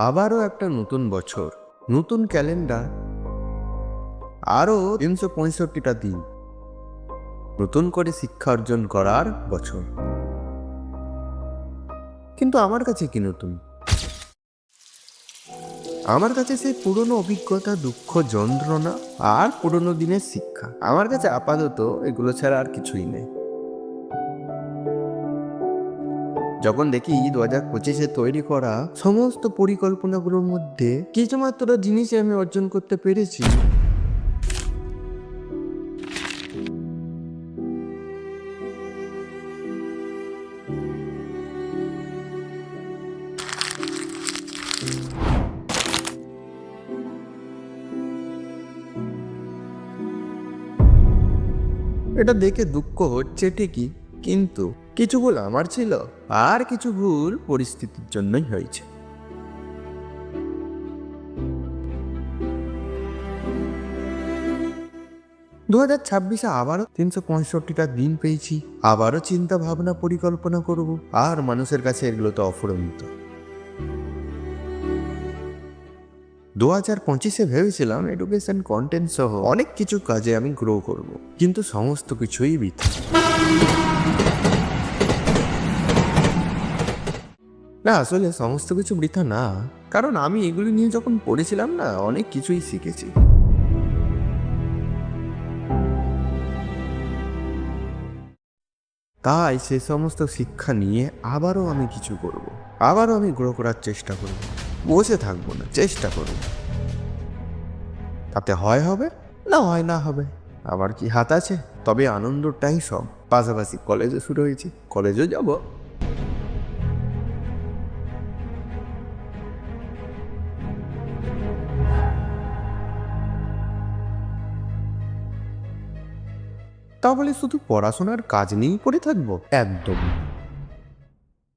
আবারও একটা নতুন বছর, নতুন ক্যালেন্ডার, আরও 365টা দিন, নতুন করে শিক্ষা অর্জন করার বছর। কিন্তু আমার কাছে কি নতুন? আমার কাছে সেই পুরনো অভিজ্ঞতা, দুঃখ, যন্ত্রণা আর পুরনো দিনের শিক্ষা। আমার কাছে আপাতত এগুলো ছাড়া আর কিছুই নেই। যখন দেখি 2025-এ তৈরি করা সমস্ত পরিকল্পনাগুলোর মধ্যে কিছুমাত্র জিনিসই আমি অর্জন করতে পেরেছি, এটা দেখে দুঃখ হচ্ছে ঠিকই, কিন্তু কিছু ভুল আমার ছিল আর কিছু ভুল পরিস্থিতির জন্যই হয়েছে। 2026-এ আবারও 365টা দিন পেয়েছি। আবারও চিন্তা ভাবনা পরিকল্পনা করব, আর মানুষের কাছে এগুলো তো অফুরন্ত। 2025-এ ভেবেছিলাম এডুকেশন কন্টেন্ট সহ অনেক কিছু কাজে আমি গ্রো করব, কিন্তু সমস্ত কিছুই বৃথা। না, আসলে সমস্ত কিছু বৃথা না, কারণ আমি এগুলি নিয়ে যখন পড়েছিলাম না, অনেক কিছুই শিখেছি। তাই সে সমস্ত শিক্ষা নিয়ে আবারও আমি কিছু করব, আবারও আমি গ্রো করার চেষ্টা করব। বসে থাকবো না, চেষ্টা করব। তাতে হয় হবে, না হয় না হবে, আমার কি হাত আছে? তবে আনন্দটাই সব। পাশাপাশি কলেজে শুরু হয়েছে, কলেজেও যাব। তাহলে শুধু পড়াশোনার কাজ নিয়েই পড়ে থাকবো? একদম না।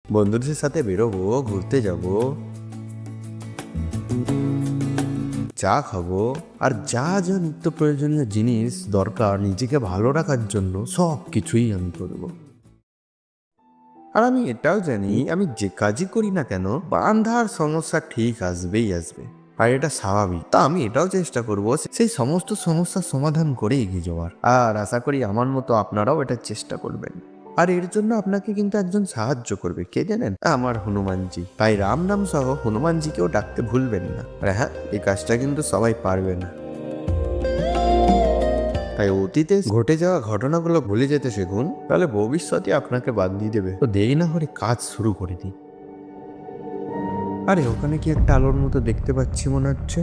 বন্ধুদের সাথে বেরোবো, ঘুরতে যাব, চা খাবো, আর যা যা নিত্য প্রয়োজনীয় জিনিস দরকার নিজেকে ভালো রাখার জন্য সব কিছুই আমি করবো। আর আমি এটাও জানি, আমি যে কাজই করি না কেন, বান্ধার সমস্যা ঠিক আসবেই আসবে, আর এটা স্বাভাবিক। তা আমি এটাও চেষ্টা করব সেই সমস্ত সমস্যার সমাধান করে এগিয়ে যাওয়ার, আর আশা করি আমার মতো আপনারাও এটা চেষ্টা করবেন। আর এর জন্য আপনাকে কিন্তু একজন সাহায্য করবে, কে জানেন? আমার হনুমানজি। তাই রাম নাম সহ হনুমানজিকেও ডাকতে ভুলবেন না। আর হ্যাঁ, এই কাজটা কিন্তু সবাই পারবে না, তাই অতীতে ঘটে যাওয়া ঘটনাগুলো ভুলে যেতে শিখুন, তাহলে ভবিষ্যতে আপনাকে বাদ দিয়ে দেবে। তো দেরি না করে কাজ শুরু করে দিই। আরে ওখানে কি একটা আলোর মতো দেখতে পাচ্ছি মনে হচ্ছে,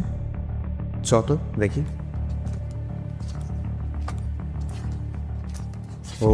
চত দেখি। ও,